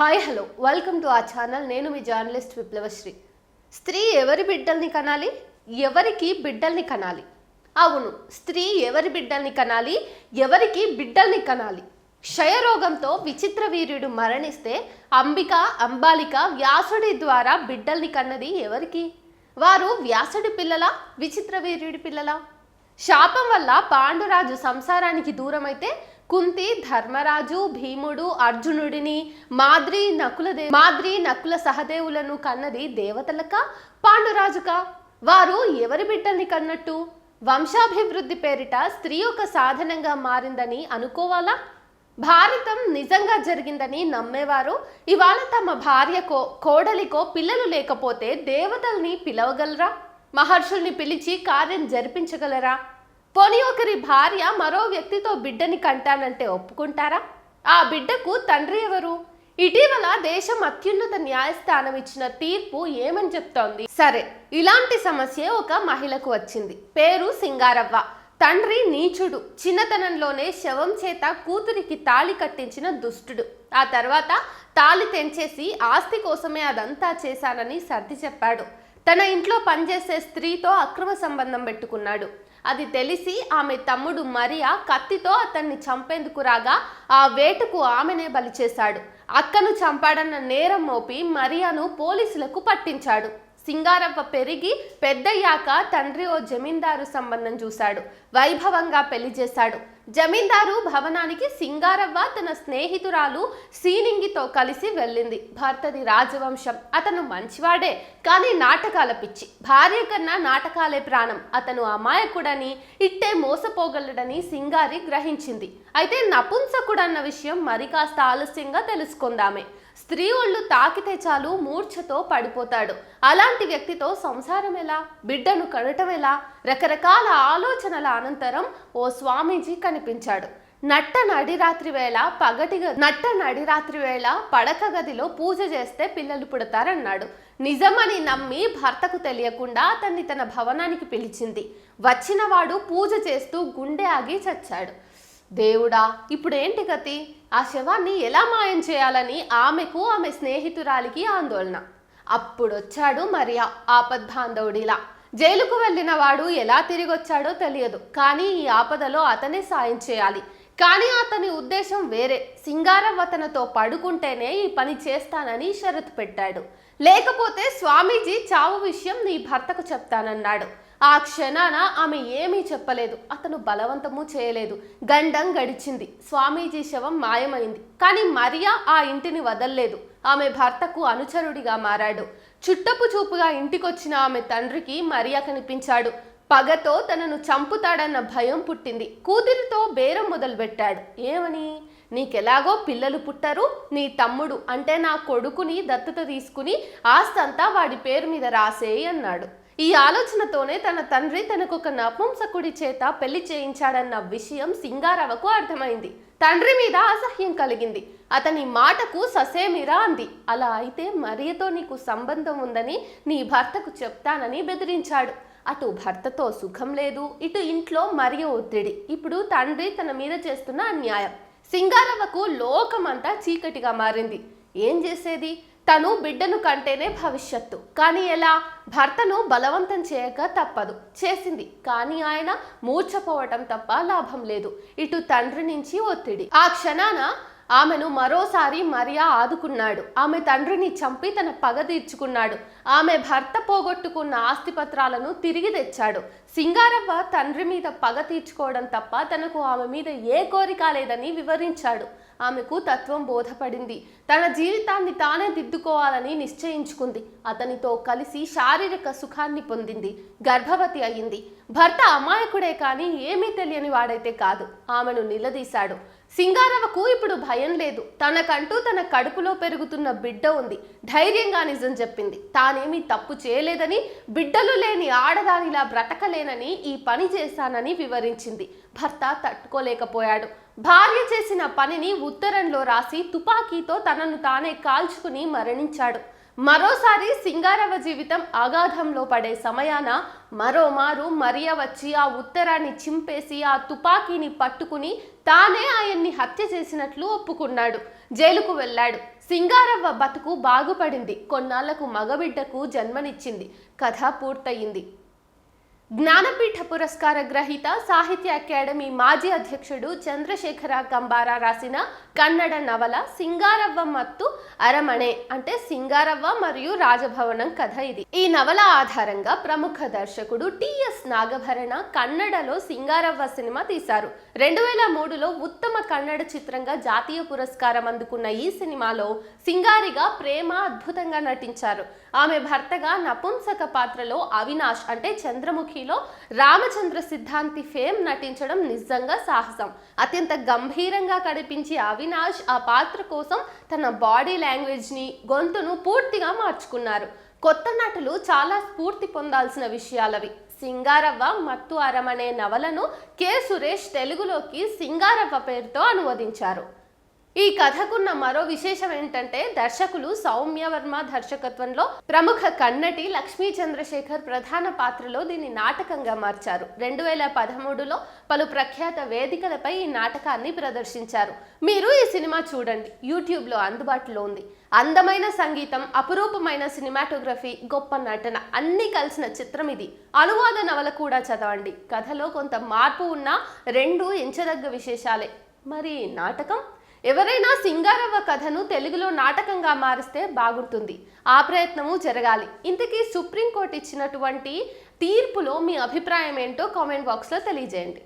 Hi hello welcome to our channel. నేను మీ journalist విప్లవశ్రీ. స్త్రీ ఎవరి బిడ్డల్ని కనాలి, ఎవరికి బిడ్డల్ని కనాలి? అవును, స్త్రీ ఎవరి బిడ్డల్ని కనాలి, ఎవరికి బిడ్డల్ని కనాలి? క్షయరోగంతో విచిత్ర వీర్యుడు మరణిస్తే అంబాలిక వ్యాసుడి ద్వారా బిడ్డల్ని కన్నది ఎవరికి? వారు వ్యాసుడి పిల్లలా, విచిత్ర వీర్యుడి పిల్లలా? శాపం వల్ల పాండురాజు సంసారానికి దూరమైతే కుంతి ధర్మరాజు, భీముడు, అర్జునుడిని, మాద్రి నకుల సహదేవులను కన్నది దేవతలక, పాండురాజుక? వారు ఎవరి బిడ్డల్ని కన్నట్టు? వంశాభివృద్ధి పేరిట స్త్రీ ఒక సాధనంగా మారిందని అనుకోవాలా? భారతం నిజంగా జరిగిందని నమ్మేవారు ఇవాళ తమ భార్యకో కోడలికో పిల్లలు లేకపోతే దేవతల్ని పిలవగలరా? మహర్షుల్ని పిలిచి కార్యం జరిపించగలరా? పోనీ ఒకరి భార్య మరో వ్యక్తితో బిడ్డని కంటానంటే ఒప్పుకుంటారా? ఆ బిడ్డకు తండ్రి ఎవరు? ఇటీవల దేశం అత్యున్నత న్యాయస్థానం ఇచ్చిన తీర్పు ఏమని చెప్తోంది? సరే, ఇలాంటి సమస్య ఒక మహిళకు వచ్చింది. పేరు సింగారవ్వ. తండ్రి నీచుడు, చిన్నతనంలోనే శవం చేత కూతురికి తాళి కట్టించిన దుష్టుడు. ఆ తర్వాత తాళి తెంచేసి ఆస్తి కోసమే అదంతా చేశానని సర్ది చెప్పాడు. తన ఇంట్లో పనిచేసే స్త్రీతో అక్రమ సంబంధం పెట్టుకున్నాడు. అది తెలిసి ఆమె తమ్ముడు మరియా కత్తితో అతన్ని చంపేందుకు రాగా ఆ వేటుకు ఆమెనే బలి చేశాడు. అక్కను చంపాడన్న నేరం మోపి మరియాను పోలీసులకు పట్టించాడు. సింగారవ్వ పెరిగి పెద్దయ్యాక తండ్రి ఓ జమీందారు సంబంధం చూశాడు. వైభవంగా పెళ్లి చేశాడు. జమీందారు భవనానికి సింగారవ్వ తన స్నేహితురాలు సీనింగితో కలిసి వెళ్ళింది. భర్తది రాజవంశం. అతను మంచివాడే, కానీ నాటకాల పిచ్చి. భార్య కన్నా నాటకాలే ప్రాణం. అతను అమాయకుడని, ఇట్టే మోసపోగలడని సింగారి గ్రహించింది. అయితే నపుంసకుడన్న విషయం మరి కాస్త ఆలస్యంగా తెలుసుకుందామే. స్త్రీ ఒళ్ళు తాకితే చాలు మూర్ఛతో పడిపోతాడు. అలాంటి వ్యక్తితో సంసారం ఎలా, బిడ్డను కనటం ఎలా? రకరకాల ఆలోచనల అనంతరం ఓ స్వామీజీ కనిపించాడు. నట్ట నడిరాత్రి వేళ పడక గదిలో పూజ చేస్తే పిల్లలు పుడతారన్నాడు. నిజమని నమ్మి భర్తకు తెలియకుండా అతన్ని తన భవనానికి పిలిచింది. వచ్చినవాడు పూజ చేస్తూ గుండె ఆగి చచ్చాడు. దేవుడా, ఇప్పుడేంటి గతి? ఆ శవాన్ని ఎలా మాయం చేయాలని ఆమెకు, ఆమె స్నేహితురాలికి ఆందోళన. అప్పుడొచ్చాడు మరియా, ఆపద్బాంధవుడిలా. జైలుకు వెళ్ళిన వాడు ఎలా తిరిగొచ్చాడో తెలియదు, కానీ ఈ ఆపదలో అతనే సాయం చేయాలి. కానీ అతని ఉద్దేశం వేరే. సింగారవ్వ తనతో పడుకుంటేనే ఈ పని చేస్తానని షరతు పెట్టాడు. లేకపోతే స్వామీజీ చావు విషయం నీ భర్తకు చెప్తానన్నాడు. ఆ క్షణాన ఆమె ఏమీ చెప్పలేదు. అతను బలవంతము చేయలేదు. గండం గడిచింది. స్వామీజీ శవం మాయమైంది. కానీ మరియా ఆ ఇంటిని వదల్లేదు. ఆమె భర్తకు అనుచరుడిగా మారాడు. చుట్టపు చూపుగా ఇంటికొచ్చిన ఆమె తండ్రికి మరియా కనిపించాడు. పగతో తనను చంపుతాడన్న భయం పుట్టింది. కూతురితో బేరం మొదలుపెట్టాడు. ఏమని? నీకెలాగో పిల్లలు పుట్టరు, నీ తమ్ముడు అంటే నా కొడుకుని దత్తత తీసుకుని ఆస్తంతా వాడి పేరు మీద రాసేయి అన్నాడు. ఈ ఆలోచనతోనే తన తండ్రి తనకొక నపుంసకుడి చేత పెళ్లి చేయించాడన్న విషయం సింగారవ్వకు అర్థమైంది. తండ్రి మీద అసహ్యం కలిగింది. అతని మాటకు ససేమిరా అంది. అలా అయితే మరియతో నీకు సంబంధం ఉందని నీ భర్తకు చెప్తానని బెదిరించాడు. అటు భర్తతో సుఖం లేదు, ఇటు ఇంట్లో మరియ ఒత్తిడి. ఇప్పుడు తండ్రి తన మీద చేస్తున్న అన్యాయం. సింగారవ్వకు లోకమంతా చీకటిగా మారింది. ఏం చేసేది? తను బిడ్డను కంటేనే భవిష్యత్తు. కానీ ఎలా? భర్తను బలవంతం చేయక తప్పదు. చేసింది. కానీ ఆయన మూర్ఛపోవటం తప్ప లాభం లేదు. ఇటు తండ్రి నుంచి ఒత్తిడి. ఆ క్షణాన ఆమెను మరోసారి మరియా ఆదుకున్నాడు. ఆమె తండ్రిని చంపి తన పగ తీర్చుకున్నాడు. ఆమె భర్త పోగొట్టుకున్న ఆస్తిపత్రాలను తిరిగి తెచ్చాడు. సింగారవ్వ తండ్రి మీద పగ తీర్చుకోవడం తప్ప తనకు ఆమె మీద ఏ కోరిక లేదని వివరించాడు. ఆమెకు తత్వం బోధపడింది. తన జీవితాన్ని తానే దిద్దుకోవాలని నిశ్చయించుకుంది. అతనితో కలిసి శారీరక సుఖాన్ని పొందింది. గర్భవతి అయింది. భర్త అమాయకుడే కానీ ఏమీ తెలియని వాడైతే కాదు. ఆమెను నిలదీశాడు. సింగారవ్వకు ఇప్పుడు భయం లేదు. తనకంటూ తన కడుపులో పెరుగుతున్న బిడ్డ ఉంది. ధైర్యంగా నిజం చెప్పింది. తానేమీ తప్పు చేయలేదని, బిడ్డలు లేని ఆడదానిలా బ్రతకలేనని ఈ పని చేశానని వివరించింది. భర్త తట్టుకోలేకపోయాడు. భార్య చేసిన పనిని ఉత్తరంలో రాసి తుపాకీతో తనను తానే కాల్చుకుని మరణించాడు. మరోసారి సింగారవ్వ జీవితం అగాధంలో పడే సమయాన మరోమారు మరియా వచ్చి ఆ ఉత్తరాన్ని చింపేసి ఆ తుపాకీని పట్టుకుని తానే ఆయన్ని హత్య చేసినట్లు ఒప్పుకున్నాడు. జైలుకు వెళ్ళాడు. సింగారవ్వ బతుకు బాగుపడింది, కొన్నాళ్లకు మగబిడ్డకు జన్మనిచ్చింది. కథ పూర్తయింది. జ్ఞానపీఠ పురస్కార గ్రహీత, సాహిత్య అకాడమీ మాజీ అధ్యక్షుడు చంద్రశేఖర కంబార రాసిన కన్నడ నవల సింగారవ్వ మత్తు అరమణೆ అంటే సింగారవ్వ మరియు రాజభవనం కథ ఇది. ఈ నవల ఆధారంగా ప్రముఖ దర్శకుడు టిఎస్ నాగభరణ కన్నడలో సింగారవ్వ సినిమా తీశారు. 2003లో ఉత్తమ కన్నడ చిత్రంగా జాతీయ పురస్కారం అందుకున్న ఈ సినిమాలో సింగారిగా ప్రేమ అద్భుతంగా నటించారు. ఆమె భర్తగా నపుంసక పాత్రలో అవినాష్ అంటే చంద్రముఖిలో రామచంద్ర సిద్ధాంతి ఫేమ్ నటించడం నిజంగా సాహసం. అత్యంత గంభీరంగా కనిపించే అవినాష్ ఆ పాత్ర కోసం తన బాడీ లాంగ్వేజ్ ని, గొంతును పూర్తిగా మార్చుకున్నారు. కొత్త నటులు చాలా స్ఫూర్తి పొందాల్సిన విషయాలవి. సింగారవ్వ మత్తు అరమణೆ నవలను కె సురేష్ తెలుగులోకి సింగారవ్వ పేరుతో అనువదించారు. ఈ కథకున్న మరో విశేషం ఏంటంటే దర్శకులు సౌమ్య వర్మ దర్శకత్వంలో ప్రముఖ కన్నటి లక్ష్మీ చంద్రశేఖర్ ప్రధాన పాత్రలో దీన్ని నాటకంగా మార్చారు. 2013లో పలు ప్రఖ్యాత వేదికలపై ఈ నాటకాన్ని ప్రదర్శించారు. మీరు ఈ సినిమా చూడండి, యూట్యూబ్లో అందుబాటులో ఉంది. అందమైన సంగీతం, అపురూపమైన సినిమాటోగ్రఫీ, గొప్ప నటన అన్నీ కలిసిన చిత్రం ఇది. అనువాద నవల కూడా చదవండి. కథలో కొంత మార్పు ఉన్నా రెండు ఎంచదగ్గ విశేషాలే. మరి నాటకం? ఎవరైనా సింగారవ్వ కథను తెలుగులో నాటకంగా మారిస్తే బాగుంటుంది. ఆ ప్రయత్నము జరగాలి. ఇంతకీ సుప్రీంకోర్టు ఇచ్చినటువంటి తీర్పులో మీ అభిప్రాయం ఏంటో కామెంట్ బాక్స్లో తెలియజేయండి.